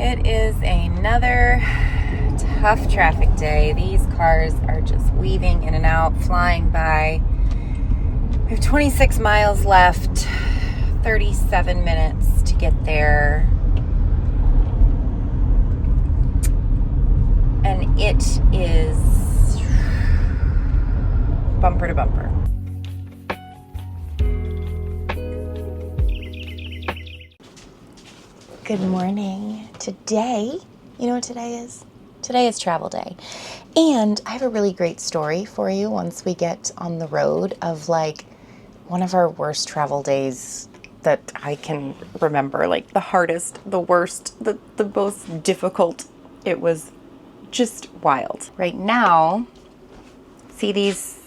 It is another tough traffic day. These cars are just weaving in and out, flying by. We have 26 miles left, 37 minutes to get there. And it is bumper to bumper. Good morning. Today, you know what today is? Today is travel day. And I have a really great story for you once we get on the road of like one of our worst travel days that I can remember. Like the hardest, the worst, the most difficult. It was just wild. Right now, see this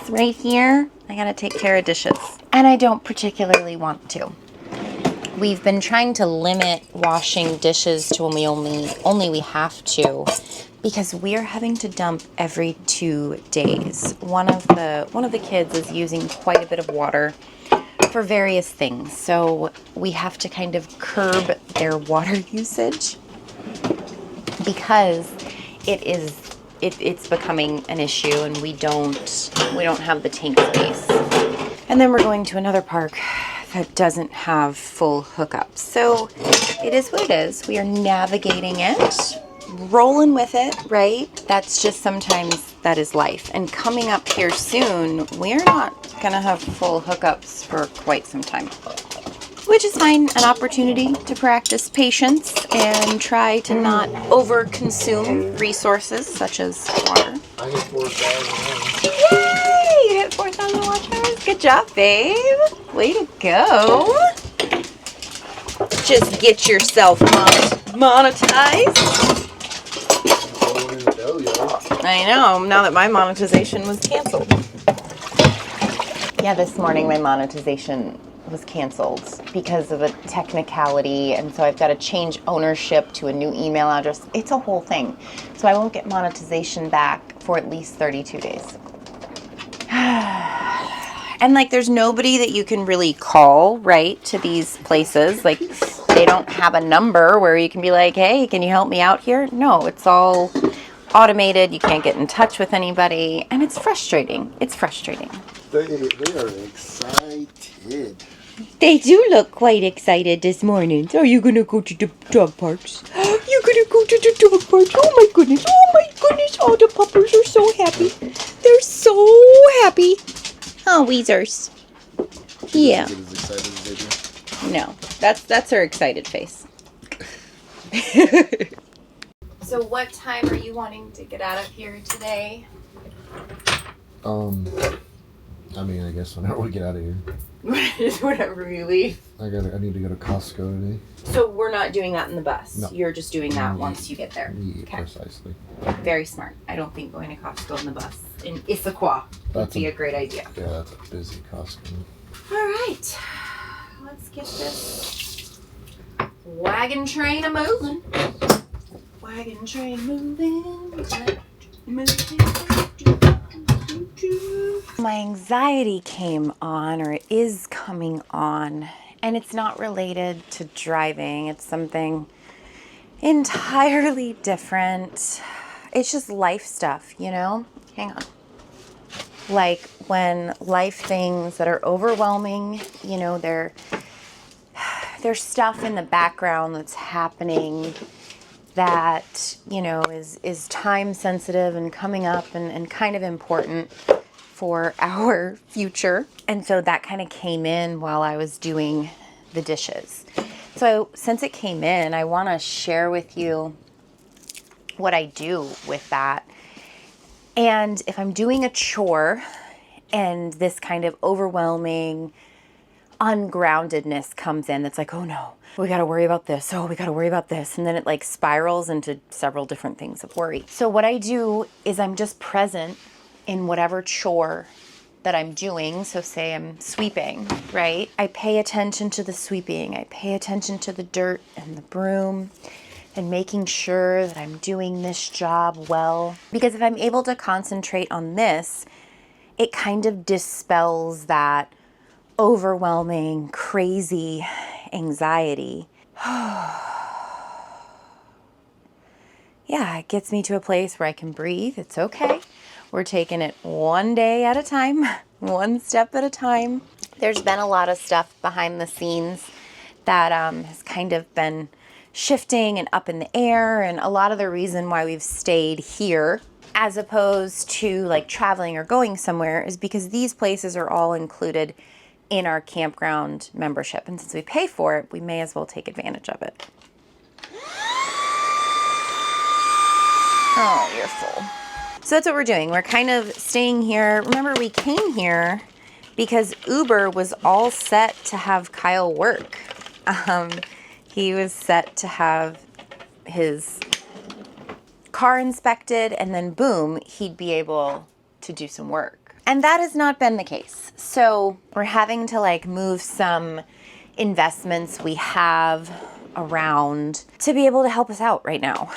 right here? I gotta take care of dishes. And I don't particularly want to. We've been trying to limit washing dishes to when we have to, because we are having to dump every 2 days. One of the kids is using quite a bit of water for various things, so we have to kind of curb their water usage because it's becoming an issue, and we don't have the tank space. And then we're going to another park that doesn't have full hookups. So it is what it is. We are navigating it, rolling with it, right? That's just sometimes that is life. And coming up here soon, we're not gonna have full hookups for quite some time, which is fine. An opportunity to practice patience and try to not over-consume resources such as water. I hit 4,000. Yay! You hit 4,000 watch hours. Good job, babe. Way to go. Just get yourself monetized. I know, now that my monetization was canceled. Yeah, this morning my monetization was canceled because of a technicality, and so I've got to change ownership to a new email address. It's a whole thing. So I won't get monetization back for at least 32 days. And like there's nobody that you can really call, right, to these places. Like they don't have a number where you can be like, hey, can you help me out here? No, it's all automated. You can't get in touch with anybody, and it's frustrating. It's frustrating. They are excited. They do look quite excited this morning. Are you gonna go to the dog parks? You're gonna go to the dog parks? Oh my goodness! Oh my goodness! All the puppers are so happy. They're so happy. Oh, Weezers. Yeah. As excited as they do. No, that's her excited face. So, what time are you wanting to get out of here today? I mean, I guess whenever we get out of here. Whenever we leave. I need to go to Costco today. So we're not doing that in the bus. No. You're just doing that once you get there. Yeah, Okay. precisely. Very smart. I don't think going to Costco in the bus in Issaquah would be a great idea. Yeah, that's a busy Costco. All right. Let's get this wagon train a-moving. Wagon train moving. My anxiety came on, or it is coming on, and it's not related to driving. It's something entirely different. It's just life stuff, you know? Hang on. Like when life things that are overwhelming, you know, there's stuff in the background that's happening that, you know, is time sensitive and coming up and kind of important for our future. And so that kind of came in while I was doing the dishes. So since it came in, I want to share with you what I do with that. And if I'm doing a chore and this kind of overwhelming ungroundedness comes in, that's like, oh no, we got to worry about this. Oh, we got to worry about this. And then it like spirals into several different things of worry. So what I do is I'm just present in whatever chore that I'm doing. So say I'm sweeping, right? I pay attention to the sweeping. I pay attention to the dirt and the broom and making sure that I'm doing this job well. Because if I'm able to concentrate on this, it kind of dispels that overwhelming, crazy anxiety. yeah, it gets me to a place where I can breathe. It's okay. We're taking it one day at a time, one step at a time. There's been a lot of stuff behind the scenes that has kind of been shifting and up in the air, and a lot of the reason why we've stayed here as opposed to like traveling or going somewhere is because these places are all included in our campground membership, and since we pay for it, we may as well take advantage of it. Oh, you're full. So that's what we're doing. We're kind of staying here. Remember, we came here because Uber was all set to have Kyle work. He was set to have his car inspected, and then boom, he'd be able to do some work. And that has not been the case. So we're having to like move some investments we have around to be able to help us out right now.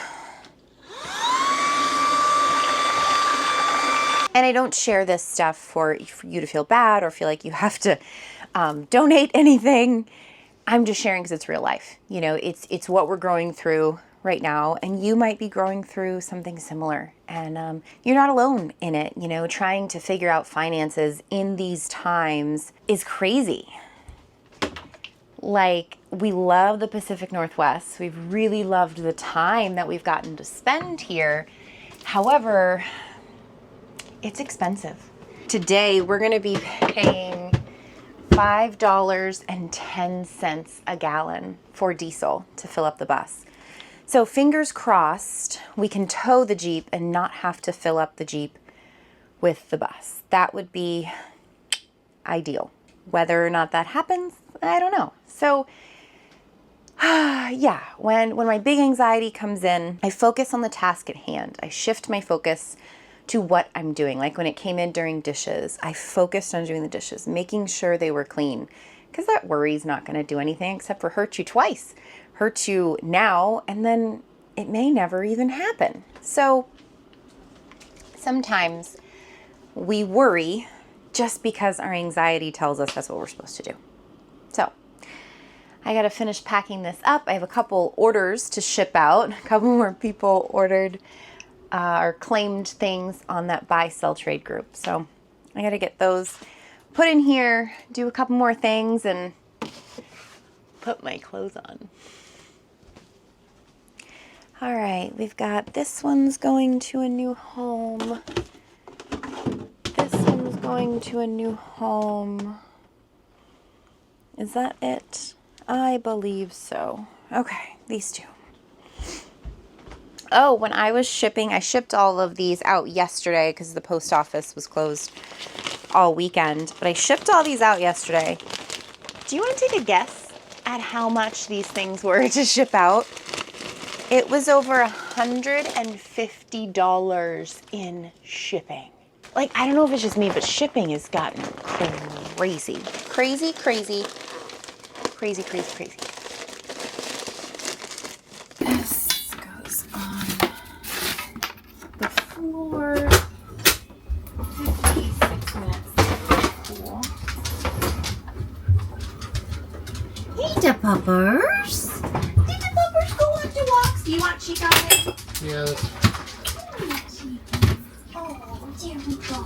And I don't share this stuff for you to feel bad or feel like you have to donate anything. I'm just sharing because it's real life. You know, it's what we're going through right now, and you might be going through something similar, and you're not alone in it. You know, trying to figure out finances in these times is crazy. Like, we love the Pacific Northwest. We've really loved the time that we've gotten to spend here. However, it's expensive. Today, we're going to be paying $5.10 a gallon for diesel to fill up the bus. So fingers crossed, we can tow the Jeep and not have to fill up the Jeep with the bus. That would be ideal. Whether or not that happens, I don't know. So yeah, when my big anxiety comes in, I focus on the task at hand. I shift my focus to what I'm doing. Like when it came in during dishes, I focused on doing the dishes, making sure they were clean, because that worry's not going to do anything except for hurt you twice. Hurt you now, and then it may never even happen. So sometimes we worry just because our anxiety tells us that's what we're supposed to do. So I got to finish packing this up. I have a couple orders to ship out. A couple more people ordered or claimed things on that buy sell trade group. So I got to get those put in here, do a couple more things, and put my clothes on. All right, we've got this one's going to a new home. This one's going to a new home. Is that it? I believe so. Okay, these two. Oh, when I was shipping, I shipped all of these out yesterday because the post office was closed all weekend. But I shipped all these out yesterday. Do you want to take a guess at how much these things were to ship out? It was over $150 in shipping. Like, I don't know if it's just me, but shipping has gotten crazy. Crazy, crazy, crazy, crazy, crazy. This goes on the floor. 56 minutes. Cool. Hey, the puppers. Did the puppers go on to walks? Do you want Chica on it? Yeah, that's... Oh, there we go.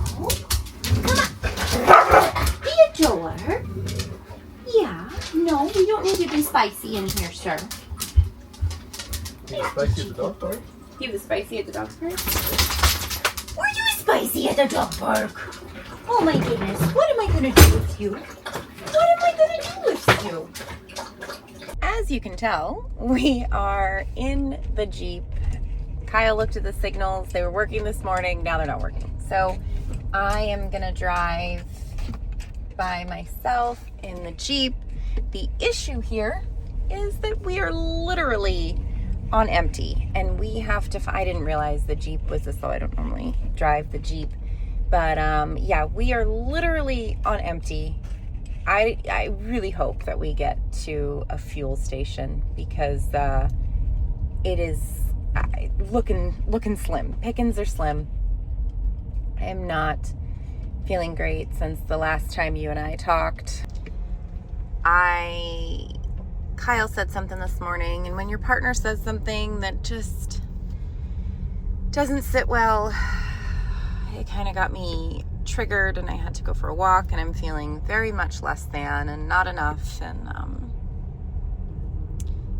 Come on. Be a door. Yeah. No, we don't need to be spicy in here, sir. You spicy at the dog park? He was spicy at the dog park? Were you spicy at the dog park? Oh my goodness. What am I going to do with you? What am I going to do with you? As you can tell, we are in the Jeep. Kyle looked at the signals. They were working this morning. Now they're not working. So I am going to drive by myself in the Jeep. The issue here is that we are literally on empty, and we have to, I didn't realize the Jeep was this, so I don't normally drive the Jeep. But yeah, we are literally on empty. I really hope that we get to a fuel station because it is looking slim. Pickings are slim. I am not feeling great since the last time you and I talked. Kyle said something this morning, and when your partner says something that just doesn't sit well. It kind of got me triggered, and I had to go for a walk, and I'm feeling very much less than and not enough, and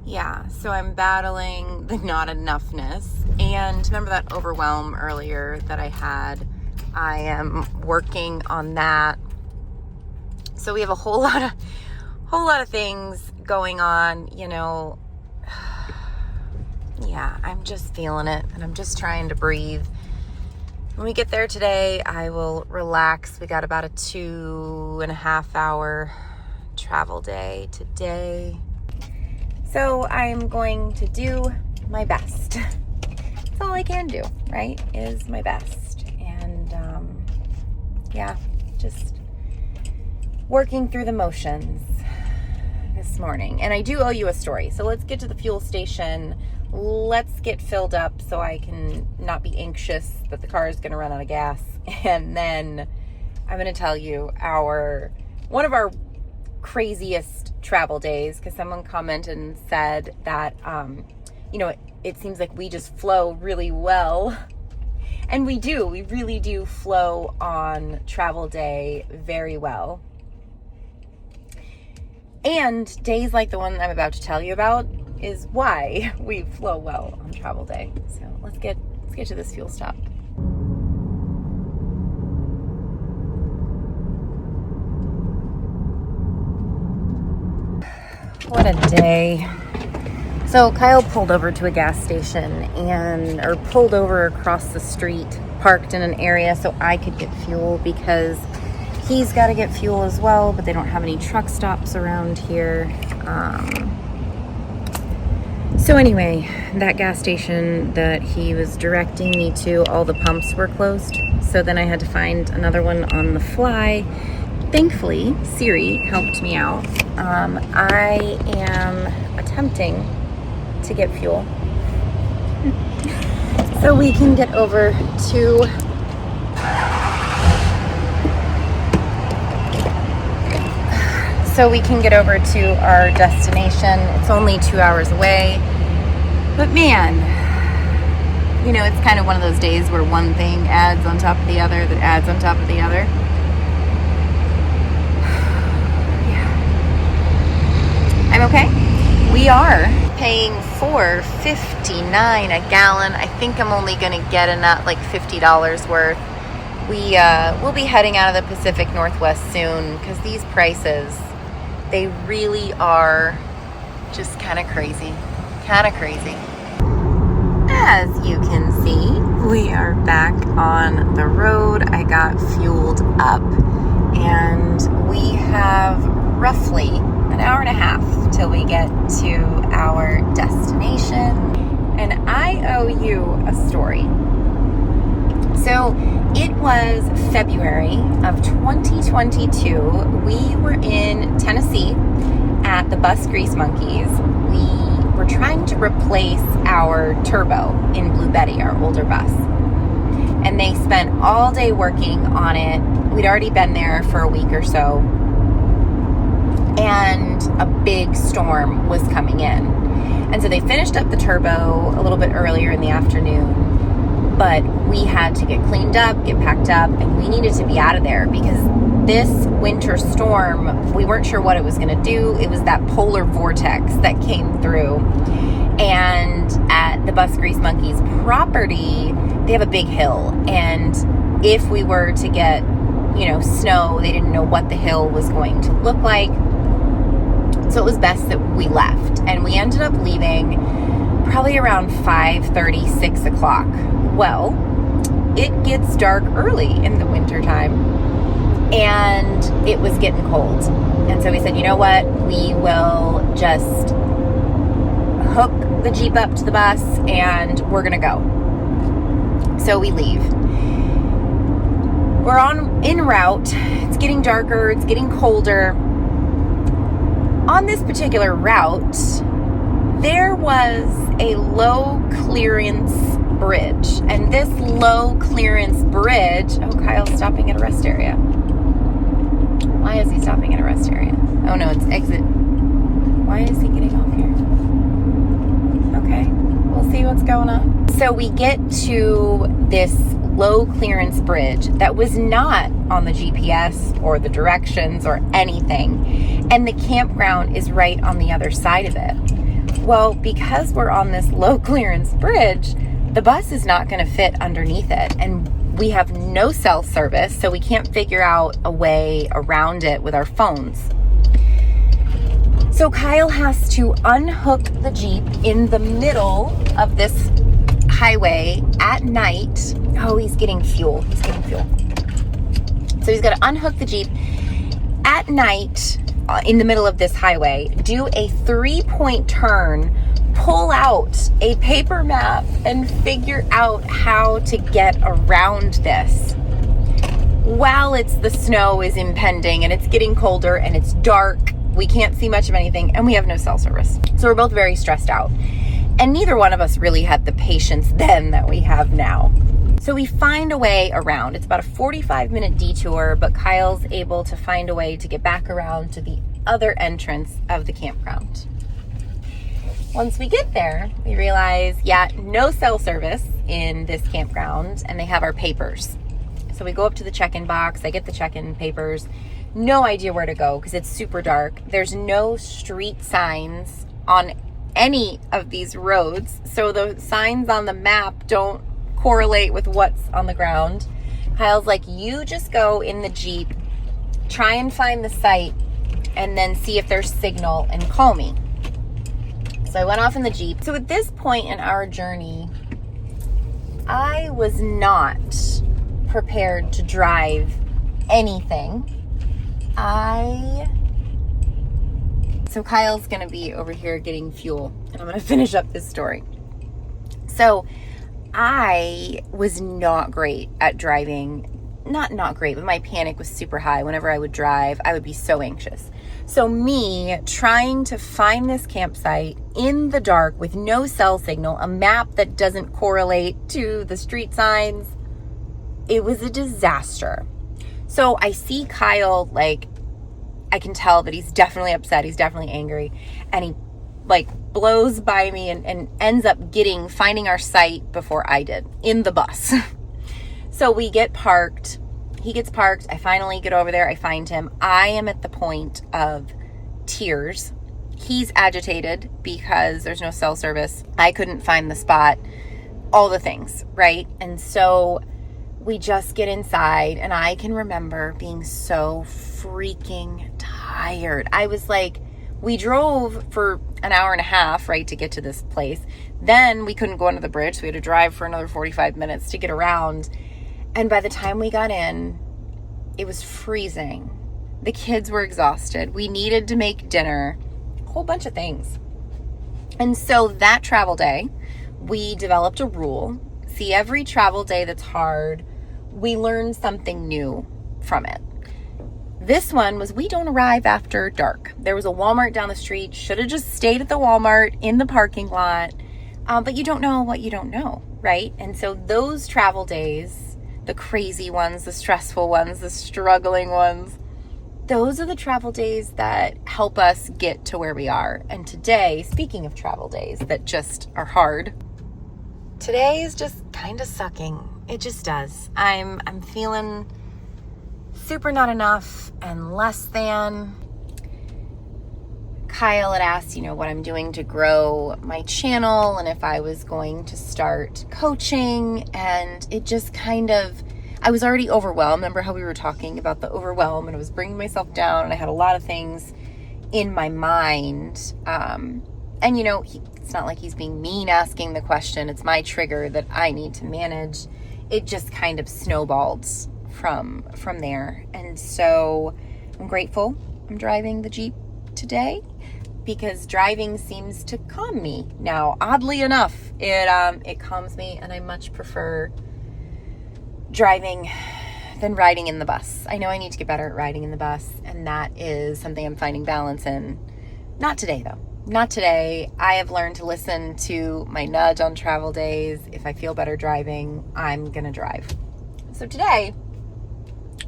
yeah, so I'm battling the not enoughness. And remember that overwhelm earlier that I had? I am working on that. So we have a whole lot of things going on, you know. Yeah, I'm just feeling it, and I'm just trying to breathe. When we get there today, I will relax. We got about a 2.5 hour travel day today. So I'm going to do my best. That's all I can do, right? Is my best. And yeah, just working through the motions this morning. And I do owe you a story. So let's get to the fuel station. Let's get filled up so I can not be anxious that the car is going to run out of gas. And then I'm going to tell you one of our craziest travel days, because someone commented and said that, you know, it seems like we just flow really well. And we really do flow on travel day very well. And days like the one I'm about to tell you about is why we flow well on travel day. So let's get to this fuel stop. What a day. So Kyle pulled over to a gas station or pulled over across the street, parked in an area so I could get fuel, because he's got to get fuel as well, but they don't have any truck stops around here. So anyway, that gas station that he was directing me to, all the pumps were closed. So then I had to find another one on the fly. Thankfully, Siri helped me out. I am attempting to get fuel. So we can get over to our destination. It's only 2 hours away. But man, you know, it's kind of one of those days where one thing adds on top of the other that adds on top of the other. Yeah. I'm okay. We are paying $4.59 a gallon. I think I'm only going to get enough, like $50 worth. We'll be heading out of the Pacific Northwest soon, because these prices, they really are just kind of crazy. As you can see, we are back on the road. I got fueled up, and we have roughly an hour and a half till we get to our destination. And I owe you a story. So it was February of 2022. We were in Tennessee at the Bus Grease Monkeys. We were trying to replace our turbo in Blue Betty, our older bus. And they spent all day working on it. We'd already been there for a week or so. And a big storm was coming in. And so they finished up the turbo a little bit earlier in the afternoon. But we had to get cleaned up, get packed up, and we needed to be out of there, because this winter storm, we weren't sure what it was going to do. It was that polar vortex that came through. And at the Bus Grease Monkeys property, they have a big hill. And if we were to get, snow, they didn't know what the hill was going to look like. So it was best that we left. And we ended up leaving probably around 5:30, 6 o'clock. Well, it gets dark early in the wintertime, and it was getting cold. And so we said, you know what? We will just hook the Jeep up to the bus, and we're going to go. So we leave. We're en route. It's getting darker. It's getting colder. On this particular route, there was a low clearance bridge. And this low clearance bridge, Kyle's stopping at a rest area. Why is he stopping at a rest area? Oh no, it's exit. Why is he getting off here? Okay, we'll see what's going on. So we get to this low clearance bridge that was not on the GPS or the directions or anything. And the campground is right on the other side of it. Well, because we're on this low clearance bridge, the bus is not going to fit underneath it. And we have no cell service, so we can't figure out a way around it with our phones. So Kyle has to unhook the Jeep in the middle of this highway at night. Oh, he's getting fuel. So he's got to unhook the Jeep at night in the middle of this highway, do a 3-point turn, pull out a paper map, and figure out how to get around this while the snow is impending and it's getting colder and it's dark. We can't see much of anything and we have no cell service. So we're both very stressed out. And neither one of us really had the patience then that we have now. So we find a way around. It's about a 45-minute detour, but Kyle's able to find a way to get back around to the other entrance of the campground. Once we get there, we realize, no cell service in this campground, and they have our papers. So we go up to the check-in box. I get the check-in papers. No idea where to go because it's super dark. There's no street signs on any of these roads, so the signs on the map don't correlate with what's on the ground. Kyle's like, you just go in the Jeep, try and find the site, and then see if there's signal and call me. So I went off in the Jeep. So at this point in our journey, I was not prepared to drive anything. So Kyle's going to be over here getting fuel, and I'm going to finish up this story. So I was not great at driving. Not great, but my panic was super high. Whenever I would drive, I would be so anxious. So me trying to find this campsite in the dark with no cell signal, a map that doesn't correlate to the street signs, it was a disaster. So I see Kyle, I can tell that he's definitely upset. He's definitely angry. And he blows by me and ends up finding our site before I did in the bus. So we get parked. He gets parked. I finally get over there. I find him. I am at the point of tears. He's agitated because there's no cell service. I couldn't find the spot. All the things, right? And so we just get inside, and I can remember being so freaking tired. I was like, we drove for an hour and a half, right, to get to this place. Then we couldn't go under the bridge, so we had to drive for another 45 minutes to get around. And by the time we got in, it was freezing. The kids were exhausted. We needed to make dinner, a whole bunch of things. And so that travel day, we developed a rule. See, every travel day that's hard, we learn something new from it. This one was, we don't arrive after dark. There was a Walmart down the street. Should have just stayed at the Walmart in the parking lot. But you don't know what you don't know, right? And so those travel days, the crazy ones, the stressful ones, the struggling ones, those are the travel days that help us get to where we are. And today, speaking of travel days that just are hard, today is just kind of sucking. It just does. I'm feeling super not enough and less than. Kyle had asked, what I'm doing to grow my channel and if I was going to start coaching, and it just I was already overwhelmed. Remember how we were talking about the overwhelm, and I was bringing myself down, and I had a lot of things in my mind. It's not like he's being mean asking the question. It's my trigger that I need to manage. It just kind of snowballed from there. And so I'm grateful I'm driving the Jeep today, because driving seems to calm me now. Oddly enough, it calms me, and I much prefer driving than riding in the bus. I know I need to get better at riding in the bus, and that is something I'm finding balance in. Not today, though. Not today. I have learned to listen to my nudge on travel days. If I feel better driving, I'm gonna drive. So today,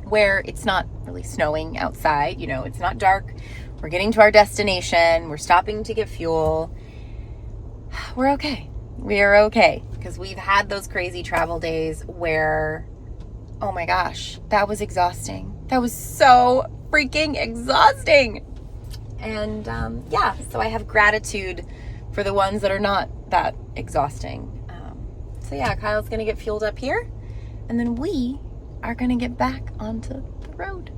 where it's not really snowing outside, it's not dark, we're getting to our destination, we're stopping to get fuel, we're okay. We are okay, because we've had those crazy travel days where, oh my gosh, that was exhausting. That was so freaking exhausting. And yeah, so I have gratitude for the ones that are not that exhausting. So yeah, Kyle's gonna get fueled up here, and then we are gonna get back onto the road.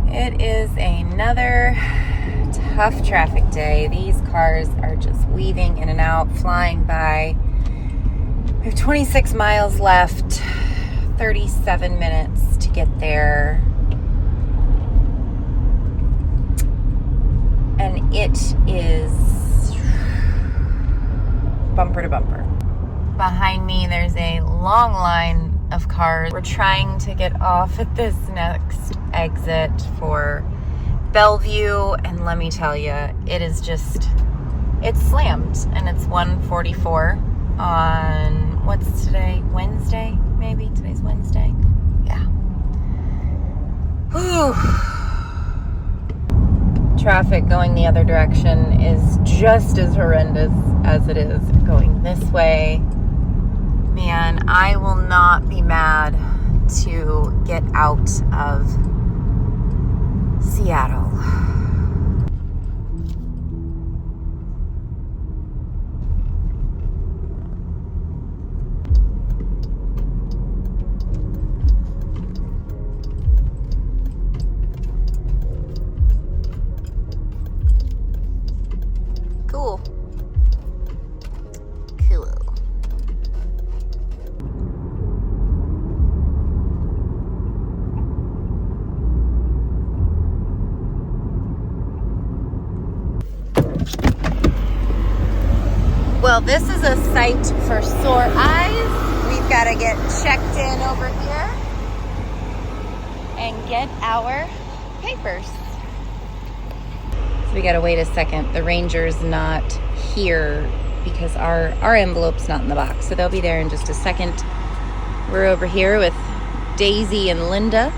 It is another tough traffic day. These cars are just weaving in and out, flying by. We have 26 miles left, 37 minutes to get there. And it is bumper to bumper. Behind me, there's a long line of cars. We're trying to get off at this next exit for Bellevue, and let me tell you, it is just, it's slammed, and it's 1:44 on, what's today? Wednesday, maybe? Today's Wednesday. Yeah. Whew. Traffic going the other direction is just as horrendous as it is going this way. Man, I will not be mad to get out of Seattle. Cool. Well, this is a sight for sore eyes. We've got to get checked in over here and get our papers. So we got to wait a second. The ranger's not here because our envelope's not in the box. So they'll be there in just a second. We're over here with Daisy and Linda.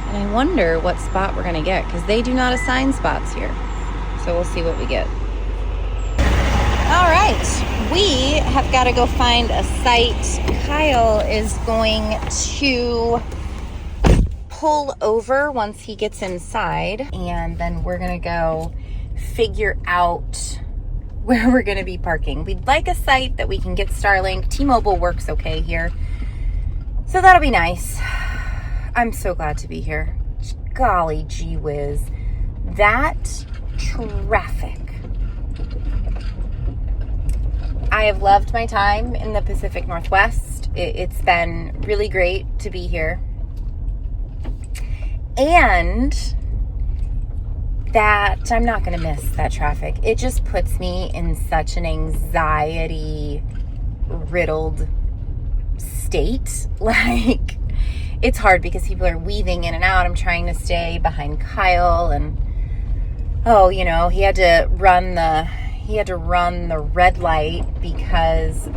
And I wonder what spot we're going to get because they do not assign spots here. So we'll see what we get. All right, we have got to go find a site. Kyle is going to pull over once he gets inside, and then we're going to go figure out where we're going to be parking. We'd like a site that we can get Starlink. T-Mobile works okay here, so that'll be nice. I'm so glad to be here. Golly gee whiz. That traffic. I have loved my time in the Pacific Northwest. It's been really great to be here. And that I'm not going to miss that traffic. It just puts me in such an anxiety-riddled state. Like, it's hard because people are weaving in and out. I'm trying to stay behind Kyle, and he had to run the red light because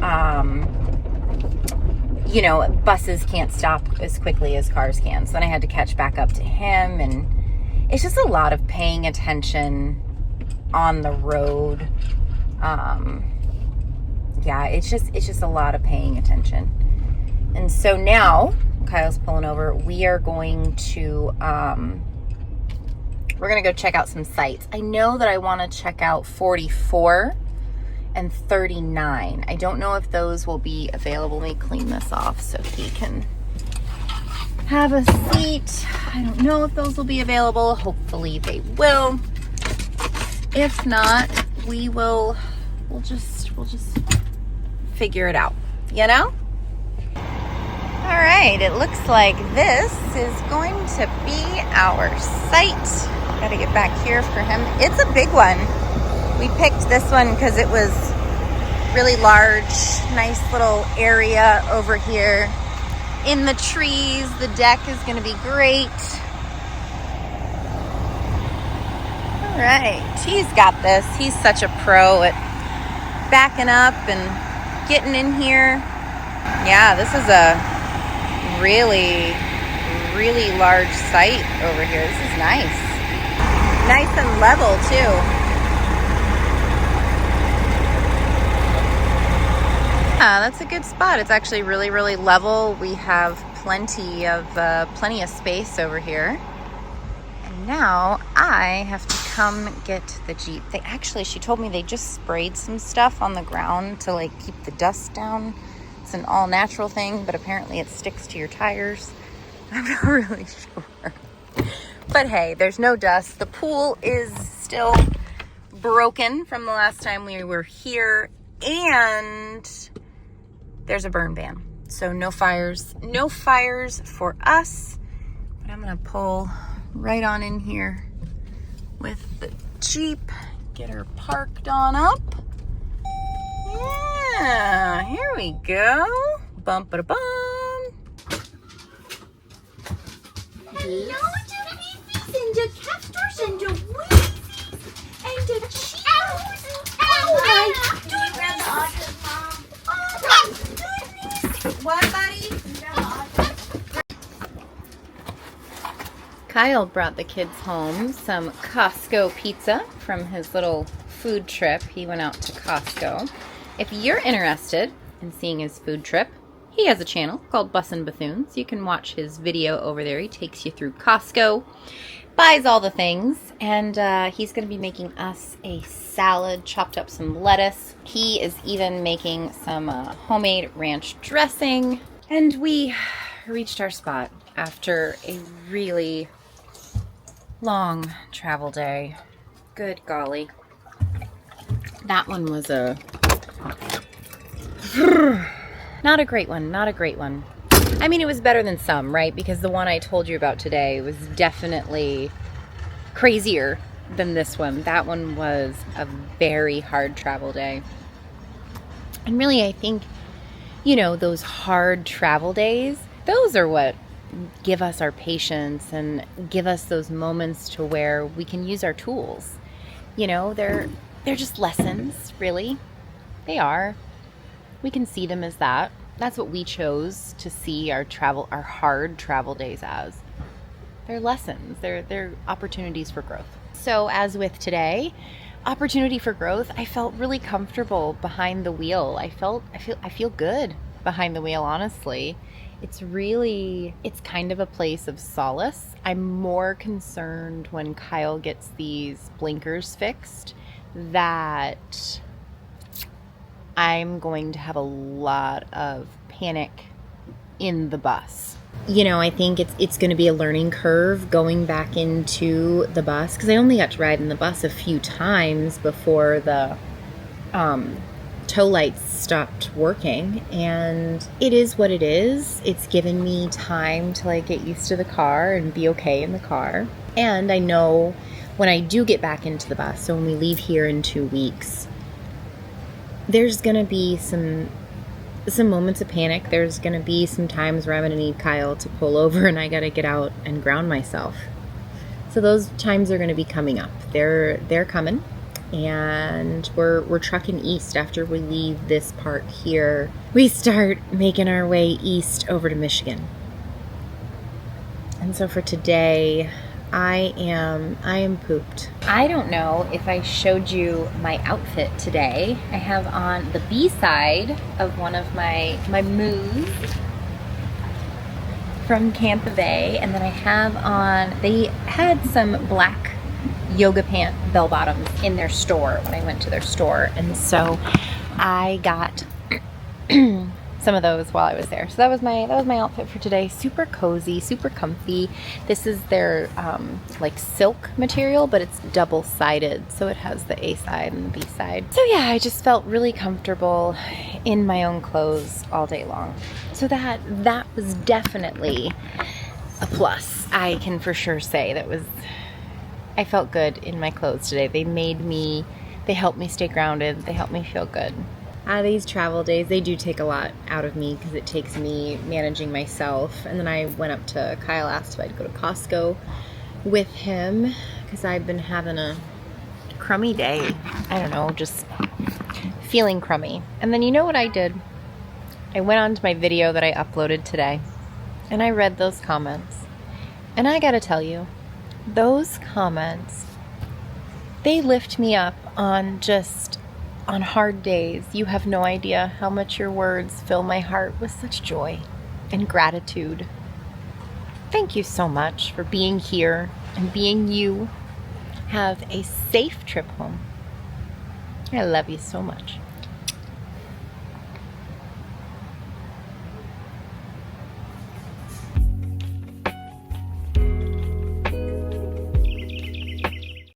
buses can't stop as quickly as cars can. So then I had to catch back up to him, and it's just a lot of paying attention on the road. It's just a lot of paying attention. And so now Kyle's pulling over. We are going to we're going to go check out some sites. I know that I want to check out 44 and 39. I don't know if those will be available. Let me clean this off so he can have a seat. I don't know if those will be available. Hopefully they will. If not, we'll just figure it out, All right, it looks like this is going to be our site. Got to get back here for him. It's a big one. We picked this one because it was really large, nice little area over here in the trees. The deck is going to be great. All right, he's got this. He's such a pro at backing up and getting in here. Yeah, this is a really, really large site over here. This is nice. Nice and level too. Yeah, that's a good spot. It's actually really, really level. We have plenty of space over here. And now I have to come get the Jeep. She told me they just sprayed some stuff on the ground to like keep the dust down. It's an all natural thing, but apparently it sticks to your tires. I'm not really sure. But hey, there's no dust. The pool is still broken from the last time we were here, and there's a burn ban. So no fires for us. But I'm gonna pull right on in here with the Jeep, get her parked on up. Yeah, here we go. Bum-ba-da-bum. Hello, the beefies and the castors and the weefies and the cheers. Oh my goodness. Oh my goodness. What, buddy? Kyle brought the kids home some Costco pizza from his little food trip. He went out to Costco. If you're interested in seeing his food trip, he has a channel called Bussin' Bethunes. You can watch his video over there. He takes you through Costco, buys all the things, and he's going to be making us a salad, chopped up some lettuce. He is even making some homemade ranch dressing. And we reached our spot after a really long travel day. Good golly. That one was not a great one. I mean, it was better than some, right? Because the one I told you about today was definitely crazier than this one. That one was a very hard travel day. And really, I think, those hard travel days, those are what give us our patience and give us those moments to where we can use our tools. They're just lessons, really. They are. We can see them as that. That's what we chose to see our hard travel days as. They're lessons. They're opportunities for growth. So as with today, opportunity for growth, I felt really comfortable behind the wheel. I feel good behind the wheel, honestly. It's kind of a place of solace. I'm more concerned when Kyle gets these blinkers fixed that I'm going to have a lot of panic in the bus. I think it's going to be a learning curve going back into the bus, because I only got to ride in the bus a few times before the tow lights stopped working, and it is what it is. It's given me time to get used to the car and be okay in the car. And I know when I do get back into the bus, so when we leave here in 2 weeks, there's going to be some moments of panic. There's going to be some times where I'm going to need Kyle to pull over and I got to get out and ground myself. So those times are going to be coming up. They're coming. And we're trucking east. After we leave this part here, we start making our way east over to Michigan. And so for today, I am pooped. I don't know if I showed you my outfit today. I have on the B side of one of my moves from Tampa Bay, and then I have on, they had some black yoga pant bell bottoms in their store when I went to their store, and so I got some of those while I was there. So that was my outfit for today. Super cozy, super comfy. This is their silk material, but it's double-sided, so it has the A side and the B side. So yeah, I just felt really comfortable in my own clothes all day long. So that was definitely a plus. I can for sure say I felt good in my clothes today. They They help me stay grounded. They help me feel good. These travel days, they do take a lot out of me because it takes me managing myself. And then I went up to Kyle, asked if I'd go to Costco with him because I've been having a crummy day. I don't know, just feeling crummy. And then you know what I did? I went on to my video that I uploaded today and I read those comments. And I gotta tell you, those comments, they lift me up on hard days. You have no idea how much your words fill my heart with such joy and gratitude. Thank you so much for being here and being you. Have a safe trip home. I love you so much.